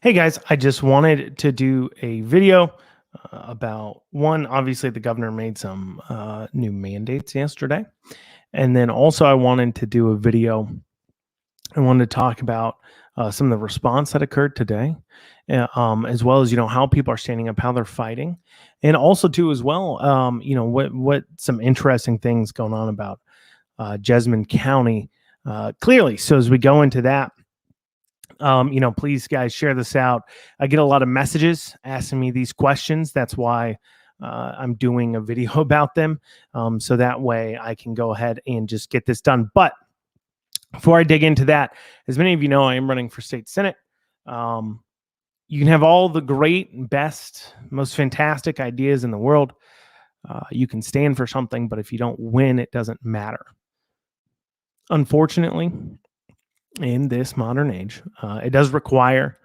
Hey guys, I just wanted to do a video about one. Obviously, the governor made some new mandates yesterday. And then also, I wanted to do a video. I wanted to talk about some of the response that occurred today, as well as, how people are standing up, how they're fighting. And also, too, as well, what some interesting things going on about Jessamine County clearly. So as we go into that, please guys share this out. I get a lot of messages asking me these questions. That's why I'm doing a video about them. So that way I can go ahead and just get this done. But before I dig into that, as many of you know, I am running for state Senate. You can have all the great, best, most fantastic ideas in the world. You can stand for something, but if you don't win, it doesn't matter. Unfortunately, in this modern age, it does require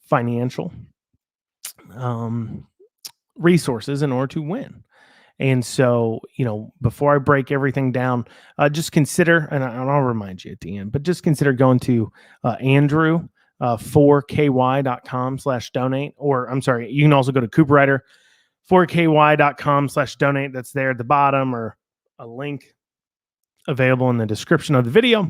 financial resources in order to win. And so, before I break everything down, just consider, and I'll remind you at the end, but just consider going to Andrew 4ky.com/donate, or I'm sorry, you can also go to Cooperrider 4ky.com/donate. That's there at the bottom, or a link available in the description of the video.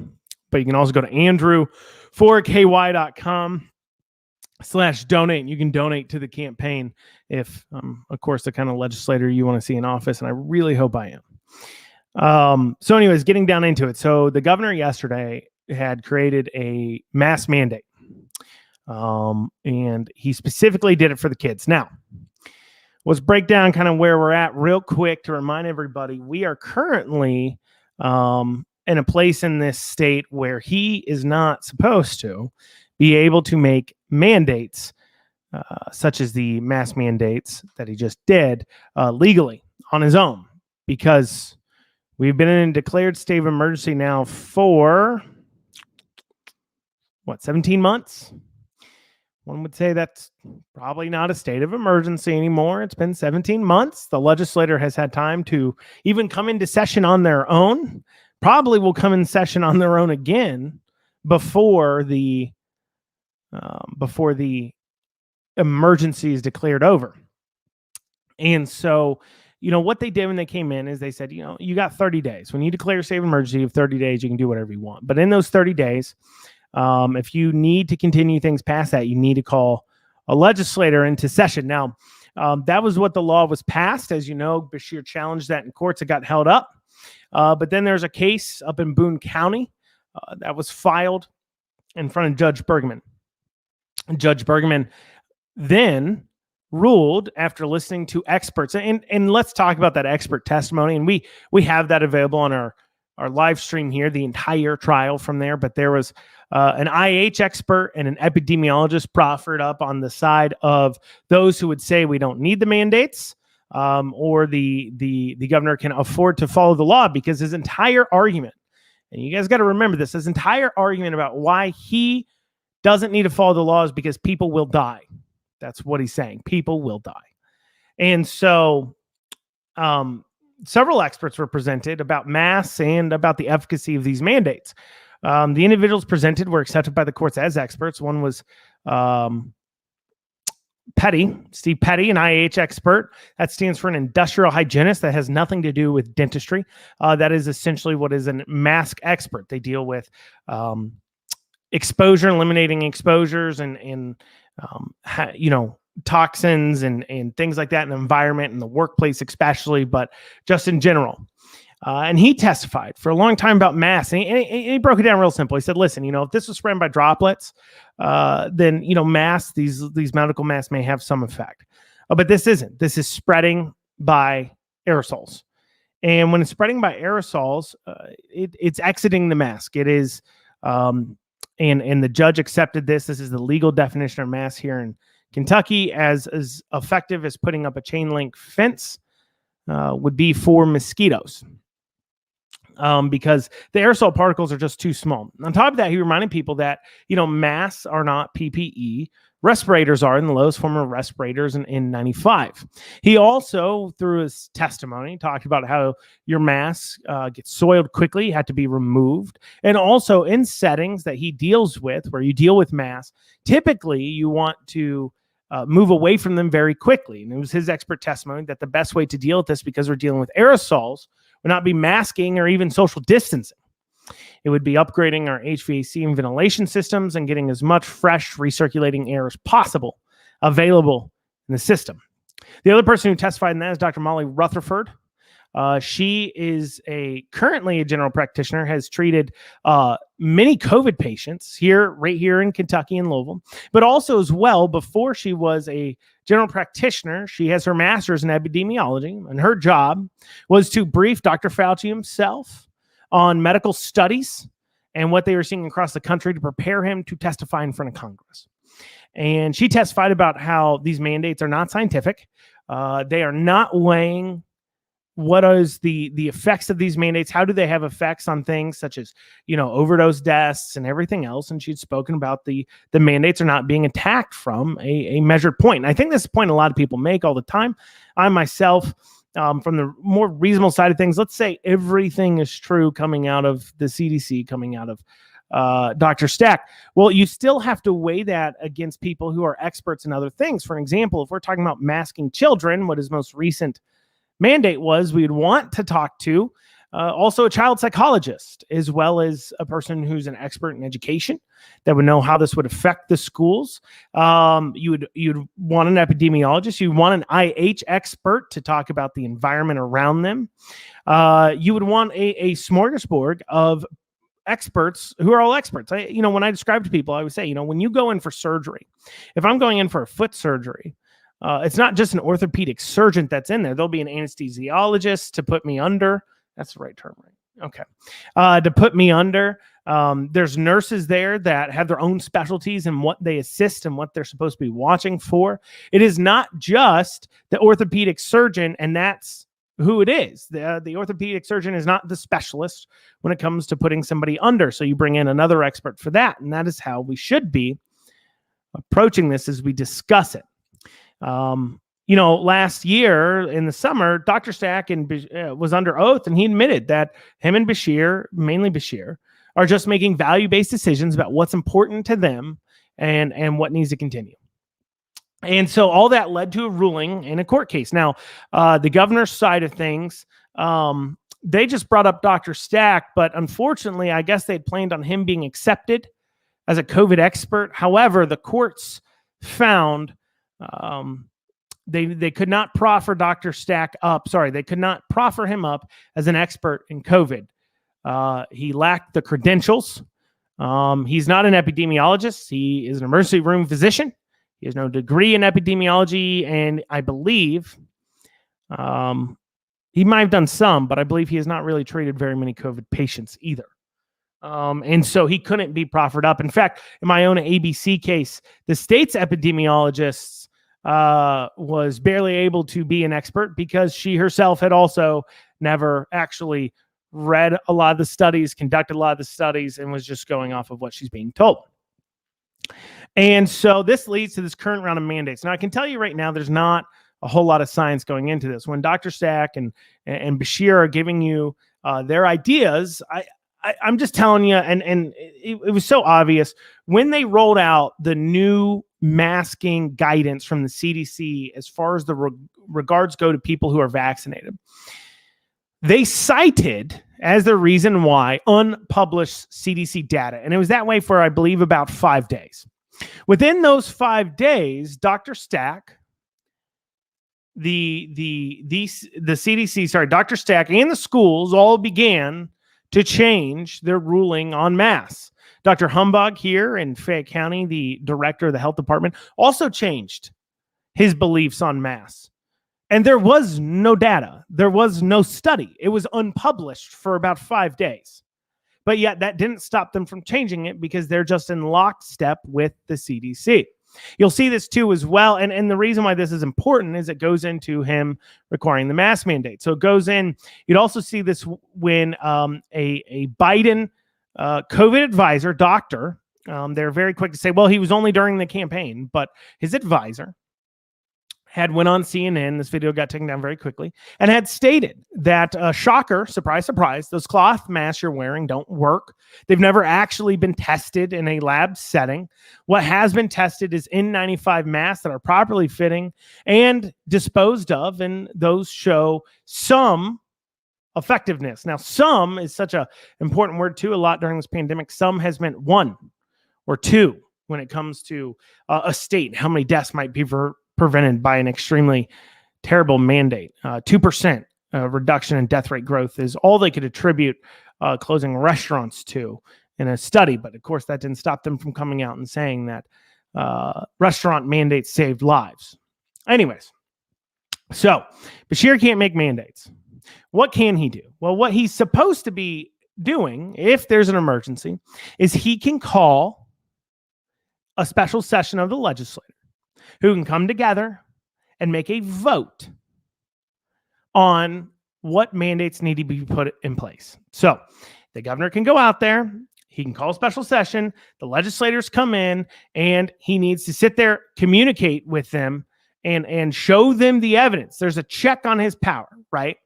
But you can also go to Andrew 4ky.com/donate. You can donate to the campaign if, of course, the kind of legislator you want to see in office. And I really hope I am. So anyways, getting down into it. So the governor yesterday had created a mask mandate. And he specifically did it for the kids. Now, let's break down kind of where we're at real quick to remind everybody. We are currently in a place in this state where he is not supposed to be able to make mandates, such as the mask mandates that he just did, legally on his own, because we've been in a declared state of emergency now for 17 months? One would say that's probably not a state of emergency anymore. It's been 17 months. The legislator has had time to even come into session on their own. Probably will come in session on their own again before the emergency is declared over. And so, what they did when they came in is they said, you got 30 days. When you declare a state of emergency, you have 30 days. You can do whatever you want. But in those 30 days, if you need to continue things past that, you need to call a legislator into session. Now, that was what the law was passed. As you know, Beshear challenged that in courts. It got held up. But then there's a case up in Boone County that was filed in front of Judge Bergman. Judge Bergman then ruled, after listening to experts, and let's talk about that expert testimony. And we have that available on our live stream here, the entire trial from there. But there was an IH expert and an epidemiologist proffered up on the side of those who would say we don't need the mandates, or the governor can afford to follow the law, because his entire argument, and you guys got to remember this, his entire argument about why he doesn't need to follow the law is because people will die. That's what he's saying. People will die. And so several experts were presented about masks and about the efficacy of these mandates. The individuals presented were accepted by the courts as experts. One was Steve Petty, an IH expert. That stands for an industrial hygienist. That has nothing to do with dentistry. That is essentially what is a mask expert. They deal with exposure, eliminating exposures, and toxins and things like that in the environment, in the workplace especially, but just in general. And he testified for a long time about masks, and he broke it down real simple. He said, listen, if this was spread by droplets, then, masks, these medical masks may have some effect. But this isn't. This is spreading by aerosols. And when it's spreading by aerosols, it's exiting the mask. It is, and the judge accepted this. This is the legal definition of mask here in Kentucky, as effective as putting up a chain link fence would be for mosquitoes. because the aerosol particles are just too small. On top of that, he reminded people that, masks are not PPE. Respirators are, in the lowest form of respirators in N95. He also, through his testimony, talked about how your mask gets soiled quickly, had to be removed. And also in settings that he deals with, where you deal with masks, typically you want to move away from them very quickly. And it was his expert testimony that the best way to deal with this, because we're dealing with aerosols, would not be masking or even social distancing. It would be upgrading our HVAC and ventilation systems and getting as much fresh recirculating air as possible available in the system. The other person who testified in that is Dr. Molly Rutherford. She is currently a general practitioner, has treated many COVID patients right here in Kentucky and Louisville, but also as well, before she was a general practitioner, she has her master's in epidemiology, and her job was to brief Dr. Fauci himself on medical studies and what they were seeing across the country to prepare him to testify in front of Congress. And she testified about how these mandates are not scientific. They are not weighing what is the effects of these mandates. How do they have effects on things such as, overdose deaths and everything else? And she'd spoken about the mandates are not being attacked from a measured point. And I think this is a point a lot of people make all the time. I myself, from the more reasonable side of things, let's say everything is true coming out of the CDC, coming out of Dr. Stack. Well, you still have to weigh that against people who are experts in other things. For example, if we're talking about masking children, what his most recent mandate was, we'd want to talk to also a child psychologist, as well as a person who's an expert in education that would know how this would affect the schools. You'd want an epidemiologist. You'd want an IH expert to talk about the environment around them. You would want a smorgasbord of experts who are all experts. When I describe to people, I would say, when you go in for surgery, if I'm going in for a foot surgery, it's not just an orthopedic surgeon that's in there. There'll be an anesthesiologist to put me under. That's the right term, right? Okay. To put me under. There's nurses there that have their own specialties and what they assist and what they're supposed to be watching for. It is not just the orthopedic surgeon, and that's who it is. The orthopedic surgeon is not the specialist when it comes to putting somebody under. So you bring in another expert for that. And that is how we should be approaching this as we discuss it. Last year in the summer, Dr. Stack was under oath, and he admitted that him and Beshear, mainly Beshear, are just making value-based decisions about what's important to them and what needs to continue. And so all that led to a ruling in a court case. Now, the governor's side of things, they just brought up Dr. Stack, but unfortunately, I guess they'd planned on him being accepted as a COVID expert. However, the courts found they could not proffer Dr. Stack up. Sorry, they could not proffer him up as an expert in COVID. He lacked the credentials. He's not an epidemiologist. He is an emergency room physician. He has no degree in epidemiology, and I believe he might have done some, but I believe he has not really treated very many COVID patients either. And so he couldn't be proffered up. In fact, in my own ABC case, the state's epidemiologist was barely able to be an expert because she herself had also never actually read a lot of the studies, conducted a lot of the studies, and was just going off of what she's being told. And so this leads to this current round of mandates. Now, I can tell you right now, there's not a whole lot of science going into this. When Dr. Stack and Beshear are giving you their ideas, I'm just telling you, and it was so obvious when they rolled out the new masking guidance from the CDC as far as the regards go to people who are vaccinated. They cited as the reason why unpublished CDC data, and it was that way for, I believe, about 5 days. Within those 5 days, Dr. Stack, the CDC, Dr. Stack and the schools all began to change their ruling on masks. Dr. Humbug here in Fayette County, the director of the health department, also changed his beliefs on masks. And there was no data. There was no study. It was unpublished for about 5 days. But yet that didn't stop them from changing it because they're just in lockstep with the CDC. You'll see this too as well. And the reason why this is important is it goes into him requiring the mask mandate. So it goes in. You'd also see this when a Biden COVID advisor, doctor, they're very quick to say, well, he was only during the campaign, but his advisor had went on CNN, this video got taken down very quickly, and had stated that, shocker, surprise, surprise, those cloth masks you're wearing don't work. They've never actually been tested in a lab setting. What has been tested is N95 masks that are properly fitting and disposed of, and those show some effectiveness. Now, some is such an important word too. A lot during this pandemic, some has meant one or two when it comes to a state, how many deaths might be prevented by an extremely terrible mandate. 2% reduction in death rate growth is all they could attribute closing restaurants to in a study. But of course, that didn't stop them from coming out and saying that restaurant mandates saved lives. Anyways, so Beshear can't make mandates. What can he do? Well, what he's supposed to be doing, if there's an emergency, is he can call a special session of the legislature who can come together and make a vote on what mandates need to be put in place. So the governor can go out there, he can call a special session, the legislators come in, and he needs to sit there, communicate with them, and show them the evidence. There's a check on his power, right?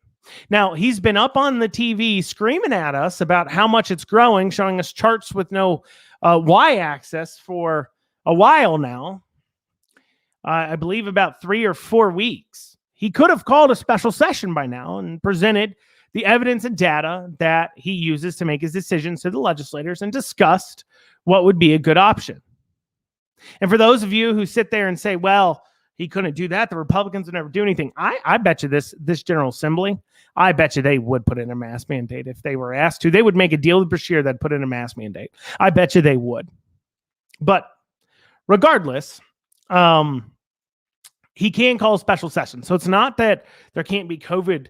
Now, he's been up on the TV screaming at us about how much it's growing, showing us charts with no y-axis for a while now. I believe about 3 or 4 weeks. He could have called a special session by now and presented the evidence and data that he uses to make his decisions to the legislators and discussed what would be a good option. And for those of you who sit there and say, well, he couldn't do that, the Republicans would never do anything. I bet you this General Assembly, I bet you they would put in a mask mandate if they were asked to. They would make a deal with Beshear that put in a mask mandate. I bet you they would. But regardless, he can call a special session. So it's not that there can't be COVID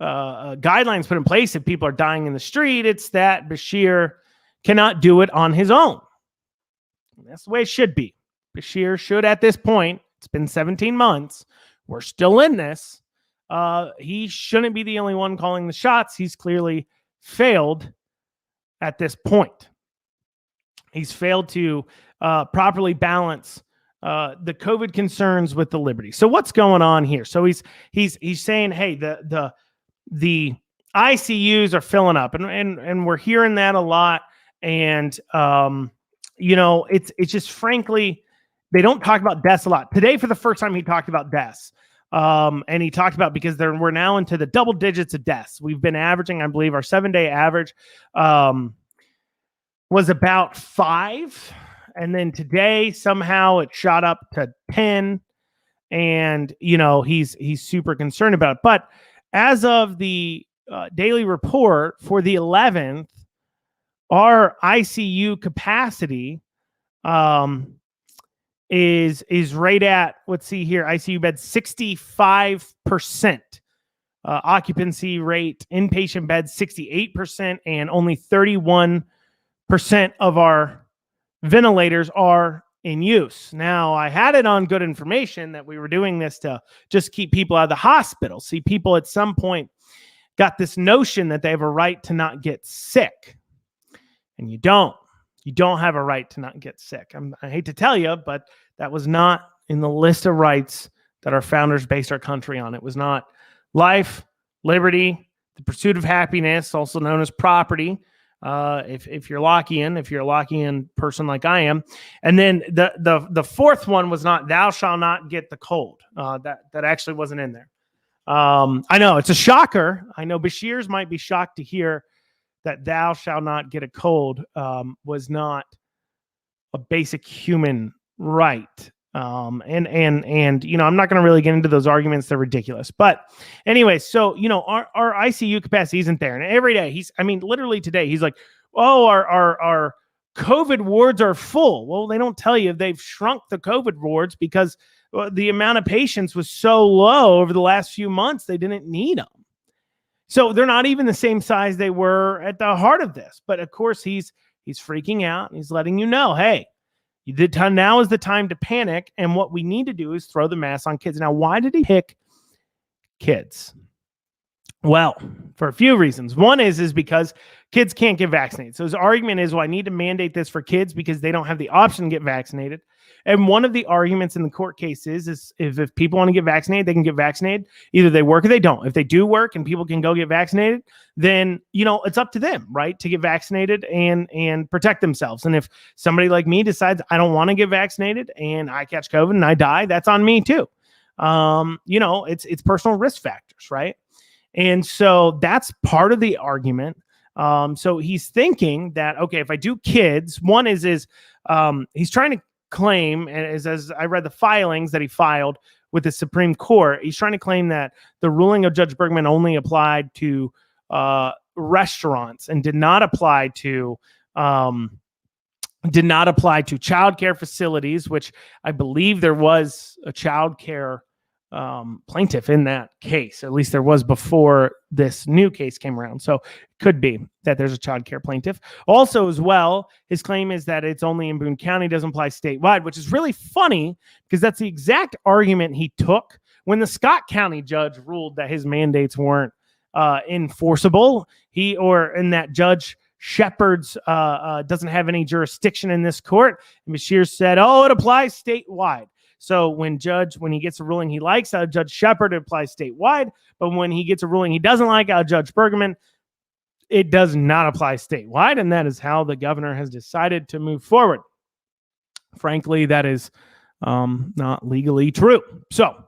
guidelines put in place if people are dying in the street. It's that Beshear cannot do it on his own. And that's the way it should be. Beshear should, at this point, it's been 17 months. We're still in this. He shouldn't be the only one calling the shots. He's clearly failed at this point. He's failed to properly balance the COVID concerns with the liberty. So what's going on here? So he's saying, hey, the ICUs are filling up, and we're hearing that a lot. And it's just frankly, they don't talk about deaths a lot. Today, for the first time, he talked about deaths. And he talked about, because we're now into the double digits of deaths. We've been averaging, I believe, our 7-day average was about 5. And then today, somehow it shot up to 10. And, he's super concerned about it. But as of the daily report for the 11th, our ICU capacity is right at, let's see here, ICU bed 65%, occupancy rate, inpatient beds 68%, and only 31% of our ventilators are in use. Now, I had it on good information that we were doing this to just keep people out of the hospital. See, people at some point got this notion that they have a right to not get sick, and you don't. You don't have a right to not get sick. I hate to tell you, but that was not in the list of rights that our founders based our country on. It was not life, liberty, the pursuit of happiness, also known as property. If you're a Lockean person like I am, and then the fourth one was not thou shalt not get the cold. That actually wasn't in there. I know it's a shocker. I know Beshears might be shocked to hear that thou shalt not get a cold was not a basic human right. And I'm not going to really get into those arguments. They're ridiculous. But anyway, so, our ICU capacity isn't there. And every day literally today, he's like, oh, our COVID wards are full. Well, they don't tell you they've shrunk the COVID wards because the amount of patients was so low over the last few months, they didn't need them. So they're not even the same size they were at the heart of this. But of course, he's freaking out. And he's letting you know, hey, Now is the time to panic, and what we need to do is throw the mask on kids. Now, why did he pick kids? Well, for a few reasons. One is because kids can't get vaccinated. So his argument is, well, I need to mandate this for kids because they don't have the option to get vaccinated. And one of the arguments in the court case is if people want to get vaccinated, they can get vaccinated. Either they work or they don't. If they do work and people can go get vaccinated, then, it's up to them, right, to get vaccinated and protect themselves. And if somebody like me decides I don't want to get vaccinated and I catch COVID and I die, that's on me too. It's personal risk factors, right? And so that's part of the argument. So he's thinking that, okay, if I do kids, one is he's trying to claim, and as I read the filings that he filed with the Supreme Court, he's trying to claim that the ruling of Judge Bergman only applied to restaurants and did not apply to childcare facilities, which I believe there was a childcare plaintiff in that case. At least there was before this new case came around. So it could be that there's a child care plaintiff. Also, as well, his claim is that it's only in Boone County, doesn't apply statewide, which is really funny because that's the exact argument he took when the Scott County judge ruled that his mandates weren't enforceable. And that Judge Shepard's doesn't have any jurisdiction in this court. And Beshear said, it applies statewide. So when he gets a ruling he likes out of Judge Shepard, it applies statewide. But when he gets a ruling he doesn't like out of Judge Bergman, it does not apply statewide. And that is how the governor has decided to move forward. Frankly, that is not legally true. So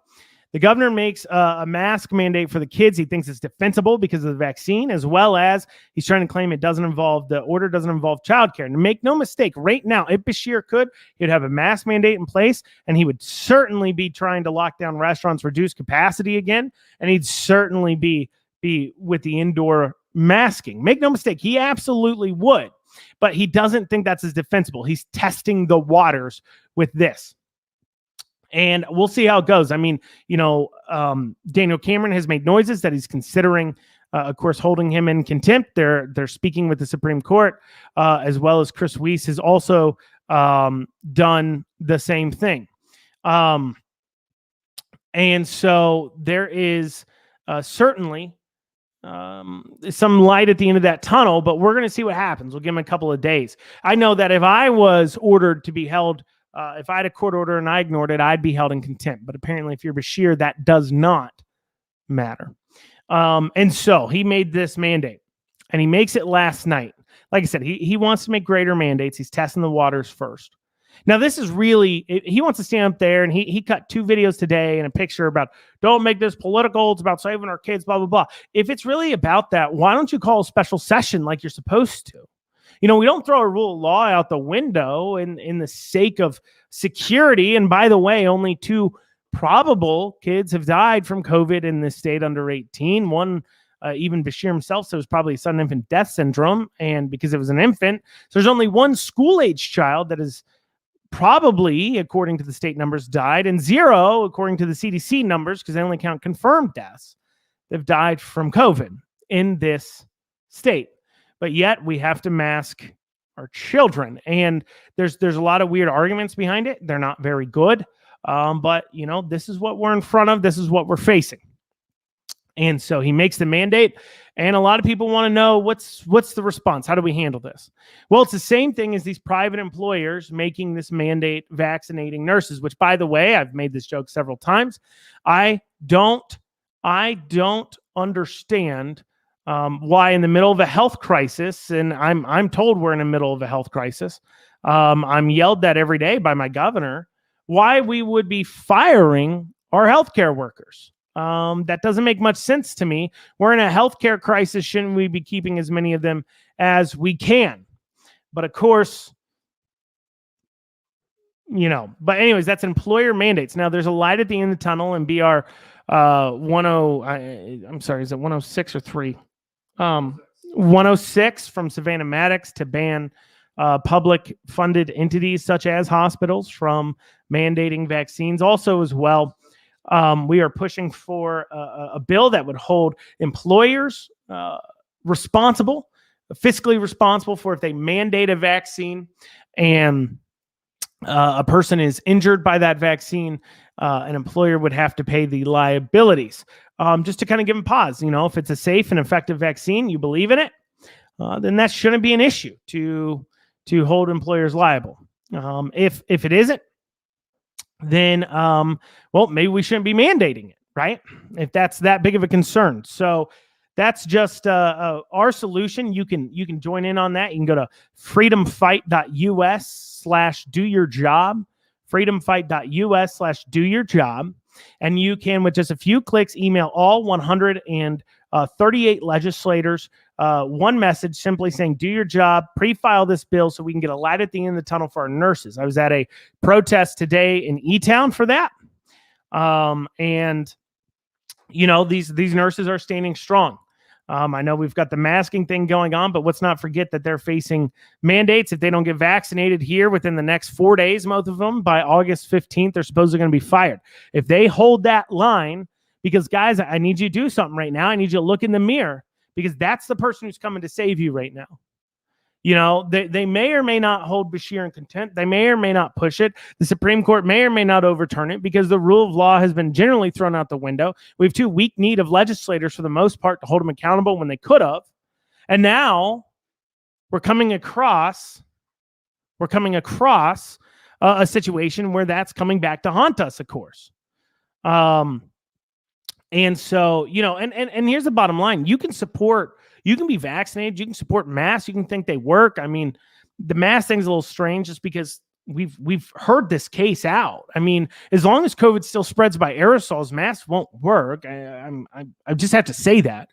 the governor makes a mask mandate for the kids. He thinks it's defensible because of the vaccine, as well as he's trying to claim the order doesn't involve childcare. And make no mistake, right now, if Beshear could, he'd have a mask mandate in place, and he would certainly be trying to lock down restaurants, reduce capacity again, and he'd certainly be with the indoor masking. Make no mistake, he absolutely would, but he doesn't think that's as defensible. He's testing the waters with this. And we'll see how it goes. I mean, Daniel Cameron has made noises that he's considering, of course, holding him in contempt. They're speaking with the Supreme Court, as well as Chris Weiss has also done the same thing. And so there is certainly some light at the end of that tunnel, but we're going to see what happens. We'll give him a couple of days. I know that if I was ordered to be held, if I had a court order and I ignored it, I'd be held in contempt. But apparently, if you're Beshear, that does not matter. And so he made this mandate, and he makes it last night. Like I said, he wants to make greater mandates. He's testing the waters first. Now, this is really, he wants to stand up there, and he cut 2 videos today and a picture about, don't make this political. It's about saving our kids, blah, blah, blah. If it's really about that, why don't you call a special session like you're supposed to? We don't throw a rule of law out the window in the sake of security. And by the way, only 2 probable kids have died from COVID in this state under 18. One, even Beshear himself, so it was probably sudden infant death syndrome. And because it was an infant, so there's only 1 school-age child that is probably, according to the state numbers, died, and 0, according to the CDC numbers, because they only count confirmed deaths, that have died from COVID in this state. But yet we have to mask our children. And there's a lot of weird arguments behind it. They're not very good. But, this is what we're in front of. This is what we're facing. And so he makes the mandate. And a lot of people want to know what's the response? How do we handle this? Well, it's the same thing as these private employers making this mandate vaccinating nurses, which, by the way, I've made this joke several times. I don't understand why in the middle of a health crisis, and I'm told we're in the middle of a health crisis, I'm yelled at every day by my governor, why we would be firing our healthcare workers. That doesn't make much sense to me. We're in a healthcare crisis. Shouldn't we be keeping as many of them as we can? But of course, but anyways, that's employer mandates. Now there's a light at the end of the tunnel, and BR 10, I'm sorry, is it 106 or 3? 106 from Savannah Maddox to ban public funded entities such as hospitals from mandating vaccines. Also, as well, we are pushing for a bill that would hold employers fiscally responsible for if they mandate a vaccine, and a person is injured by that vaccine, an employer would have to pay the liabilities. Just to kind of give them pause, if it's a safe and effective vaccine, you believe in it, then that shouldn't be an issue to hold employers liable. If it isn't, then well, maybe we shouldn't be mandating it, right? If that's that big of a concern. So that's just our solution. You can join in on that. You can go to freedomfight.us/do-your-job, freedomfight.us/do-your-job, and you can, with just a few clicks, email all 138 legislators one message simply saying, do your job, pre-file this bill so we can get a light at the end of the tunnel for our nurses. I was at a protest today in E-Town for that. And these nurses are standing strong. I know we've got the masking thing going on, but let's not forget that they're facing mandates. If they don't get vaccinated here within the next 4 days, most of them, by August 15th, they're supposedly going to be fired. If they hold that line, because guys, I need you to do something right now. I need you to look in the mirror, because that's the person who's coming to save you right now. They may or may not hold Beshear in contempt. They may or may not push it. The Supreme Court may or may not overturn it, because the rule of law has been generally thrown out the window. We have too weak-kneed of legislators for the most part to hold them accountable when they could have. And now we're coming across a situation where that's coming back to haunt us, of course. And so, and here's the bottom line. You can be vaccinated. You can support masks. You can think they work. I mean, the mask thing's a little strange just because we've heard this case out. I mean, as long as COVID still spreads by aerosols, masks won't work. I just have to say that.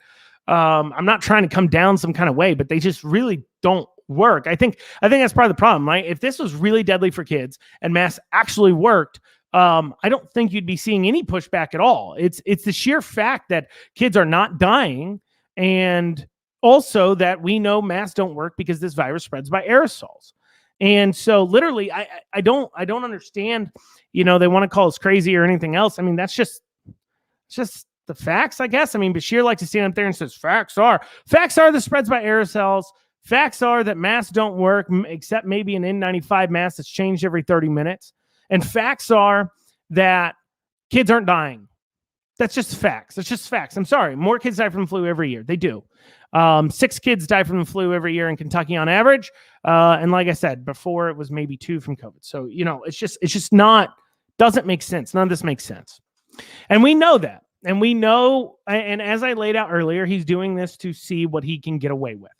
I'm not trying to come down some kind of way, but they just really don't work. I think that's part of the problem, right? If this was really deadly for kids and masks actually worked, I don't think you'd be seeing any pushback at all. It's the sheer fact that kids are not dying, and also that we know masks don't work because this virus spreads by aerosols. And so literally, I don't understand, they want to call us crazy or anything else. I mean, it's just the facts, I guess. I mean, Beshear likes to stand up there and says, facts are that spreads by aerosols. Facts are that masks don't work, except maybe an N95 mask that's changed every 30 minutes. And facts are that kids aren't dying. That's just facts. That's just facts. I'm sorry. More kids die from the flu every year. They do. 6 kids die from the flu every year in Kentucky on average. And like I said, before it was maybe 2 from COVID. So, it's just not, doesn't make sense. None of this makes sense. And we know that. And we know, and as I laid out earlier, he's doing this to see what he can get away with.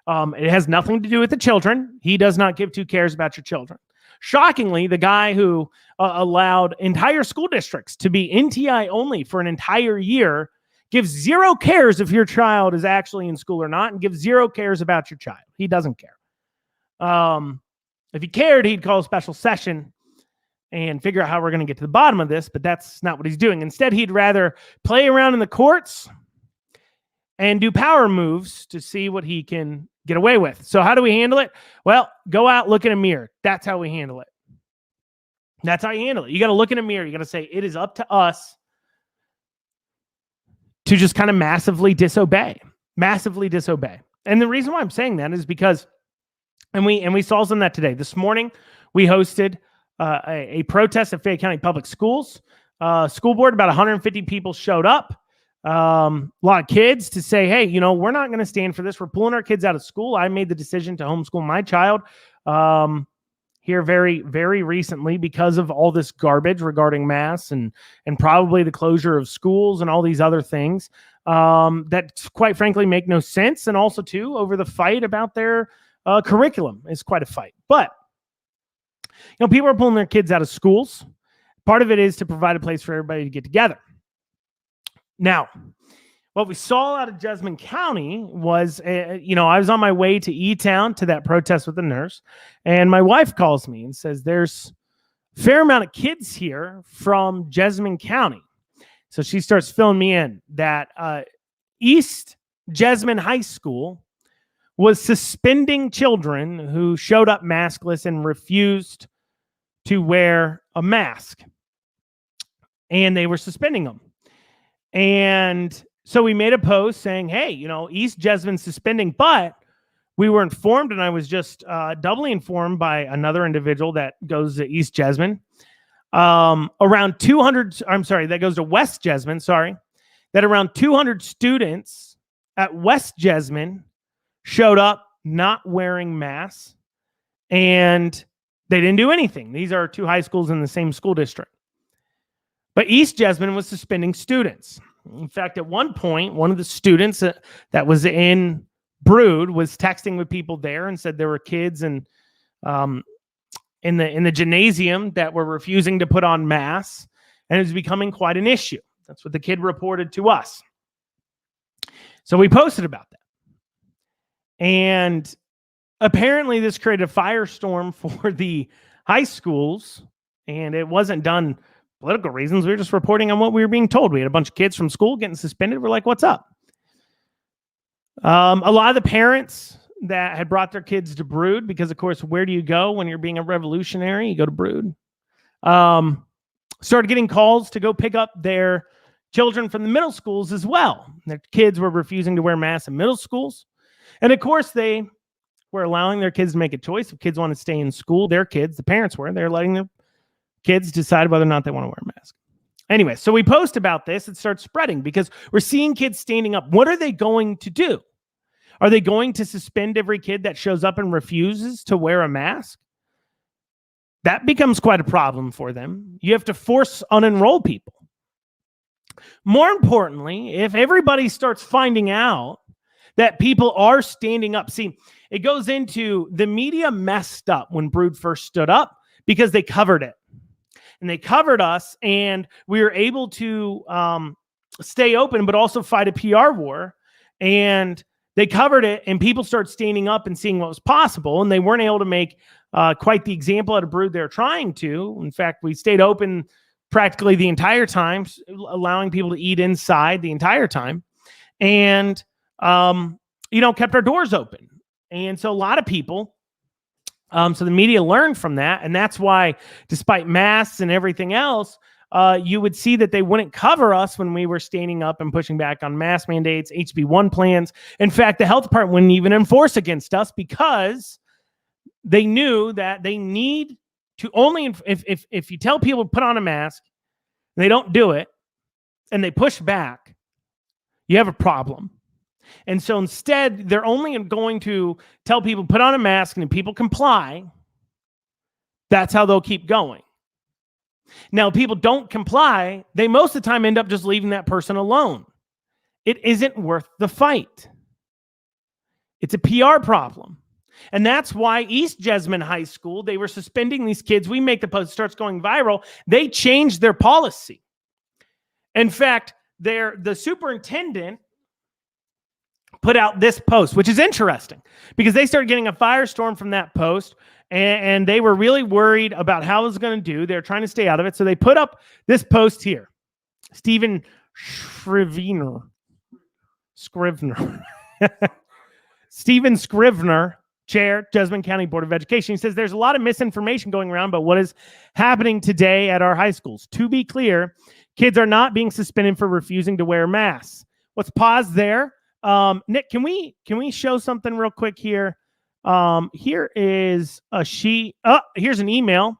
It has nothing to do with the children. He does not give 2 cares about your children. Shockingly, the guy who allowed entire school districts to be NTI only for an entire year gives 0 cares if your child is actually in school or not, and gives 0 cares about your child. He doesn't care. If he cared, he'd call a special session and figure out how we're going to get to the bottom of this, but that's not what he's doing. Instead, he'd rather play around in the courts and do power moves to see what he can get away with. So how do we handle it? Well, go out, look in a mirror. That's how we handle it. That's how you handle it. You got to look in a mirror. You got to say, it is up to us to just kind of massively disobey. And the reason why I'm saying that is because, and we saw some of that today. This morning, we hosted a protest at Fayette County Public Schools. School board, about 150 people showed up. A lot of kids to say, hey, we're not going to stand for this. We're pulling our kids out of school. I made the decision to homeschool my child here very, very recently because of all this garbage regarding masks and probably the closure of schools and all these other things that quite frankly make no sense. And also too, over the fight about their curriculum is quite a fight. But people are pulling their kids out of schools. Part of it is to provide a place for everybody to get together. Now, what we saw out of Jessamine County was, I was on my way to E-Town to that protest with the nurse, and my wife calls me and says, there's a fair amount of kids here from Jessamine County. So she starts filling me in that East Jessamine High School was suspending children who showed up maskless and refused to wear a mask. And they were suspending them. And so we made a post saying, hey, East Jessamine's suspending, but we were informed, and I was just doubly informed by another individual that goes to East Jessamine. Around 200, I'm sorry, that goes to West Jessamine, sorry, that around 200 students at West Jessamine showed up not wearing masks, and they didn't do anything. These are two high schools in the same school district. But East Jessamine was suspending students. In fact, at one point, one of the students that was in Brood was texting with people there and said there were kids and in the gymnasium that were refusing to put on masks, and it was becoming quite an issue. That's what the kid reported to us. So we posted about that. And apparently this created a firestorm for the high schools, and it wasn't done for political reasons. We were just reporting on what we were being told. We had a bunch of kids from school getting suspended. We're like, what's up? A lot of the parents that had brought their kids to Brood, because of course, where do you go when you're being a revolutionary? You go to Brood. Started getting calls to go pick up their children from the middle schools as well. Their kids were refusing to wear masks in middle schools. And of course, they were allowing their kids to make a choice. If kids want to stay in school, their kids, the parents were, they're letting their kids decide whether or not they want to wear a mask. Anyway, so we post about this. It starts spreading because we're seeing kids standing up. What are they going to do? Are they going to suspend every kid that shows up and refuses to wear a mask? That becomes quite a problem for them. You have to force unenroll people. More importantly, if everybody starts finding out that people are standing up, see, it goes into the media messed up when Brood first stood up because they covered it. And they covered us, and we were able to stay open, but also fight a PR war. And they covered it, and people started standing up and seeing what was possible, and they weren't able to make quite the example out of Brood they're trying to. In fact, we stayed open practically the entire time, allowing people to eat inside the entire time, and kept our doors open. And so a lot of people, so the media learned from that, and that's why, despite masks and everything else, you would see that they wouldn't cover us when we were standing up and pushing back on mask mandates, HB1 plans. In fact, the health department wouldn't even enforce against us because they knew that they need to only, if you tell people to put on a mask, and they don't do it, and they push back, you have a problem. And so instead, they're only going to tell people put on a mask, and if people comply, that's how they'll keep going. Now, if people don't comply, they most of the time end up just leaving that person alone. It isn't worth the fight. It's a PR problem. And that's why East Jessamine High School, they were suspending these kids. We make the post, starts going viral. They changed their policy. In fact, the superintendent put out this post, which is interesting because they started getting a firestorm from that post, and they were really worried about how it was going to do. They're trying to stay out of it. So they put up this post here. Stephen Scrivener. Stephen Scrivener, Chair, Jessamine County Board of Education. He says there's a lot of misinformation going around about what is happening today at our high schools. To be clear, kids are not being suspended for refusing to wear masks. Let's pause there. Nick, can we show something real quick here? Here is a sheet. Here's an email.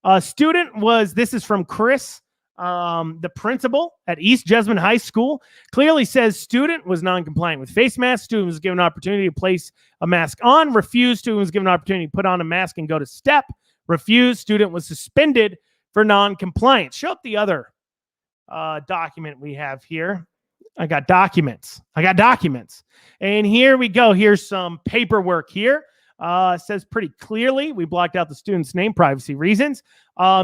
This is from Chris, the principal at East Jessamine High School, clearly says student was non-compliant with face mask. Student was given an opportunity to place a mask on. Refused. Student was given an opportunity to put on a mask and go to step. Refused. Student was suspended for non-compliance. Show up the other document we have here. I got documents. And here we go. Here's some paperwork here. Says pretty clearly, we blocked out the student's name, privacy reasons.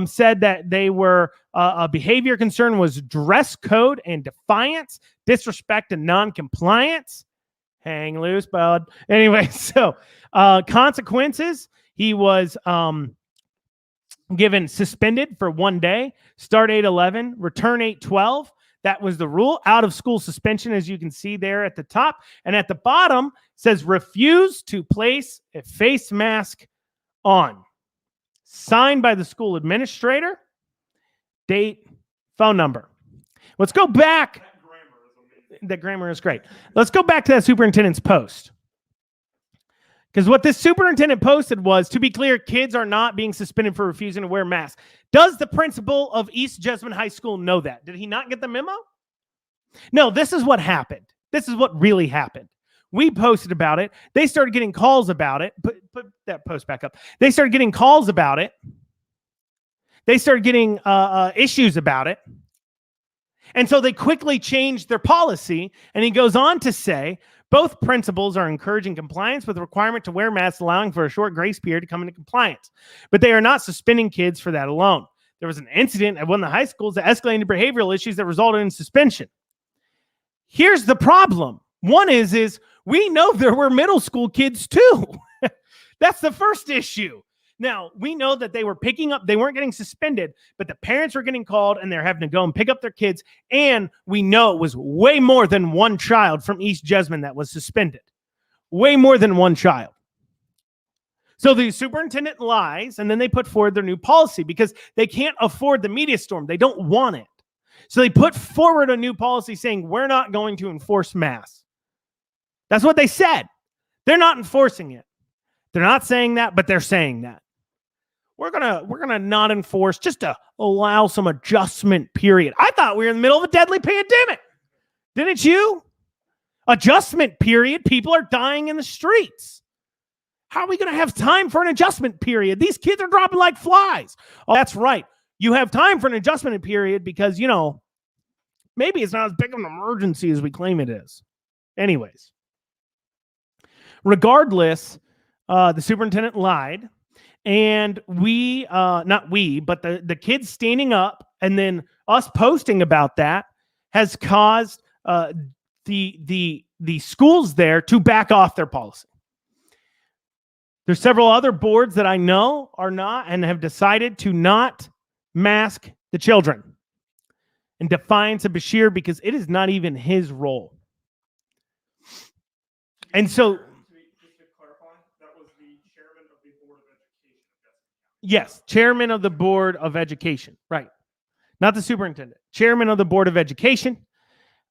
Said that they were, a behavior concern was dress code and defiance, disrespect and non-compliance. Hang loose, bud. Anyway, so consequences. He was given suspended for 1 day, start 8/11, return 8/12. That was the rule. Out of school suspension, as you can see there at the top. And at the bottom says refuse to place a face mask on. Signed by the school administrator. Date, phone number. Let's go back. That grammar is great. Let's go back to that superintendent's post. Because what this superintendent posted was, to be clear, kids are not being suspended for refusing to wear masks. Does the principal of East Jessamine High School know that? Did he not get the memo? No, this is what happened. This is what really happened. We posted about it. They started getting calls about it. Put that post back up. They started getting calls about it. They started getting issues about it. And so they quickly changed their policy. And he goes on to say, both principals are encouraging compliance with the requirement to wear masks, allowing for a short grace period to come into compliance. But they are not suspending kids for that alone. There was an incident at one of the high schools that escalated behavioral issues that resulted in suspension. Here's the problem. One is we know there were middle school kids too. That's the first issue. Now, we know that they were picking up, they weren't getting suspended, but the parents were getting called and they're having to go and pick up their kids. And we know it was way more than one child from East Jessamine that was suspended. Way more than one child. So the superintendent lies, and then they put forward their new policy because they can't afford the media storm. They don't want it. So they put forward a new policy saying, we're not going to enforce masks. That's what they said. They're not enforcing it. They're not saying that, but they're saying that. We're gonna not enforce, just to allow some adjustment period. I thought we were in the middle of a deadly pandemic. Didn't you? Adjustment period. People are dying in the streets. How are we going to have time for an adjustment period? These kids are dropping like flies. Oh, that's right. You have time for an adjustment period because, maybe it's not as big of an emergency as we claim it is. Anyways, regardless, the superintendent lied. And not we, but the kids standing up and then us posting about that has caused the schools there to back off their policy. There's several other boards that I know are not and have decided to not mask the children in defiance of Beshear because it is not even his role. And so, yes, chairman of the Board of Education, right. Not the superintendent. Chairman of the Board of Education.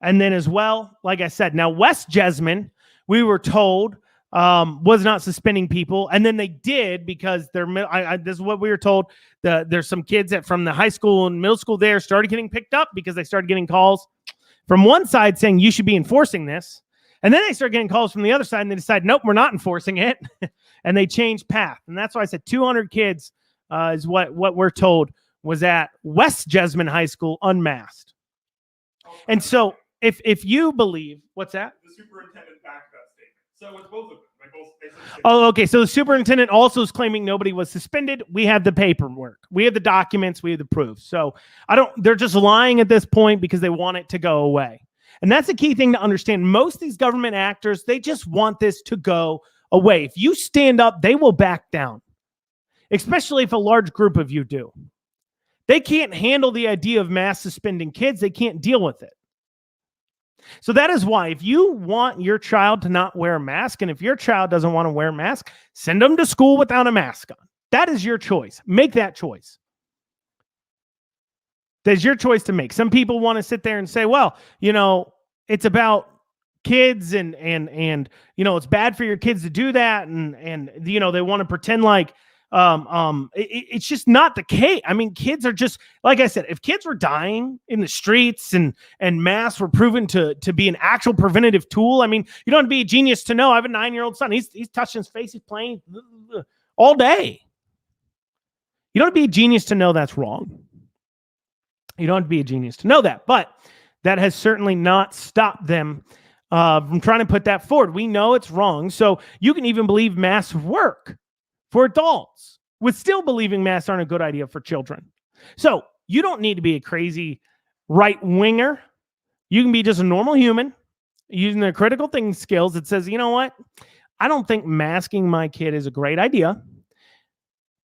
And then as well, like I said, now West Jessamine, we were told, was not suspending people. And then they did because this is what we were told. There's some kids from the high school and middle school there started getting picked up because they started getting calls from one side saying you should be enforcing this. And then they start getting calls from the other side and they decide, nope, we're not enforcing it. And they changed path. And that's why I said 200 kids is what we're told was at West Jessamine High School unmasked. And so if you believe, what's that? The superintendent backed that statement. So it's both of them. Oh, okay. So the superintendent also is claiming nobody was suspended. We have the paperwork. We have the documents. We have the proof. So they're just lying at this point because they want it to go away. And that's the key thing to understand. Most of these government actors, they just want this to go away. If you stand up, they will back down, especially if a large group of you do. They can't handle the idea of mass suspending kids. They can't deal with it. So that is why if you want your child to not wear a mask, and if your child doesn't want to wear a mask, send them to school without a mask on. That is your choice. Make that choice. That's your choice to make. Some people want to sit there and say, well, it's about kids and it's bad for your kids to do that. And they want to pretend like it's just not the case. I mean, kids are just, like I said, if kids were dying in the streets and masks were proven to be an actual preventative tool, I mean, you don't have to be a genius to know. I have a 9-year-old son. He's touching his face. He's playing all day. You don't have to be a genius to know that's wrong. You don't have to be a genius to know that, but that has certainly not stopped them from trying to put that forward. We know it's wrong. So you can even believe masks work for adults with still believing masks aren't a good idea for children. So you don't need to be a crazy right-winger. You can be just a normal human using their critical thinking skills that says, you know what? I don't think masking my kid is a great idea.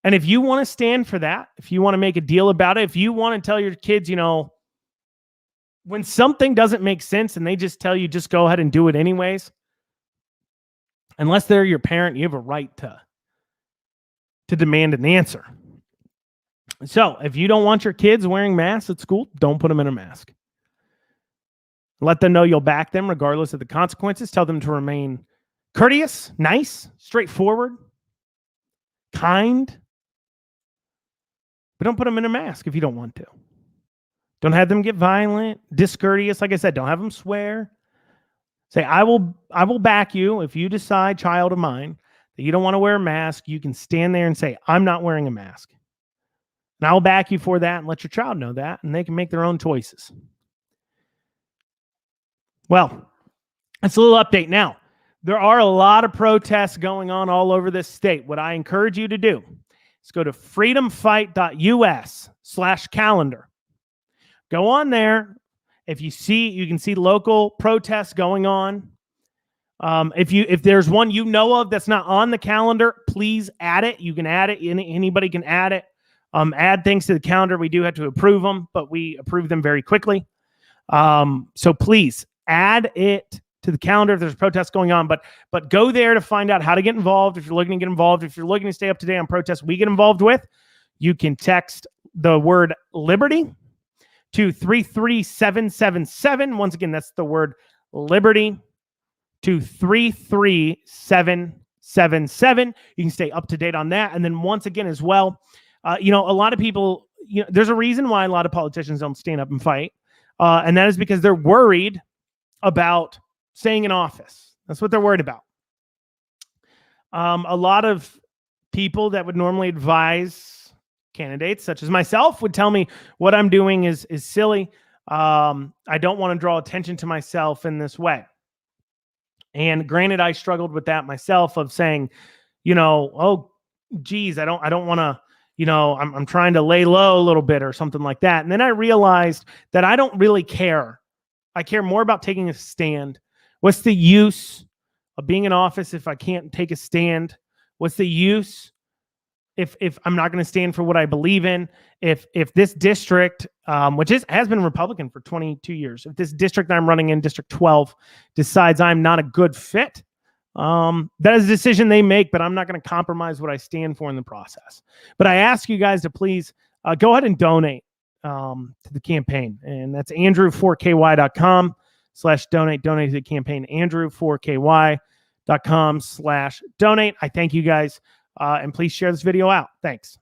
And if you want to stand for that, if you want to make a deal about it, if you want to tell your kids, when something doesn't make sense and they just tell you, just go ahead and do it anyways, unless they're your parent, you have a right to demand an answer. So if you don't want your kids wearing masks at school, don't put them in a mask. Let them know you'll back them regardless of the consequences. Tell them to remain courteous, nice, straightforward, kind. But don't put them in a mask if you don't want to. Don't have them get violent, discourteous. Like I said, don't have them swear. Say, I will back you if you decide, child of mine, that you don't want to wear a mask. You can stand there and say, I'm not wearing a mask. And I'll back you for that and let your child know that, and they can make their own choices. Well, it's a little update now. There are a lot of protests going on all over this state. What I encourage you to do is go to freedomfight.us/calendar. Go on there. If you see, you can see local protests going on. If there's one you know of that's not on the calendar, please add it. You can add it. Anybody can add it. Add things to the calendar. We do have to approve them, but we approve them very quickly. So please add it to the calendar if there's protests going on, but go there to find out how to get involved. If you're looking to get involved, if you're looking to stay up to date on protests we get involved with, you can text the word liberty to 33777. Once again, that's the word liberty to 33777. You can stay up to date on that. And then once again as well, a lot of people, there's a reason why a lot of politicians don't stand up and fight. And that is because they're worried about staying in office. That's what they're worried about. A lot of people that would normally advise candidates, such as myself, would tell me what I'm doing is silly. I don't want to draw attention to myself in this way. And granted, I struggled with that myself of saying, oh, geez, I don't want to, I'm trying to lay low a little bit or something like that. And then I realized that I don't really care. I care more about taking a stand. What's the use of being in office if I can't take a stand? What's the use if I'm not going to stand for what I believe in? If this district, which has been Republican for 22 years, if this district that I'm running in, District 12, decides I'm not a good fit, that is a decision they make, but I'm not going to compromise what I stand for in the process. But I ask you guys to please go ahead and donate to the campaign. And that's andrew4ky.com/donate. Donate to the campaign, andrew4ky.com/donate. I thank you guys, and please share this video out. Thanks.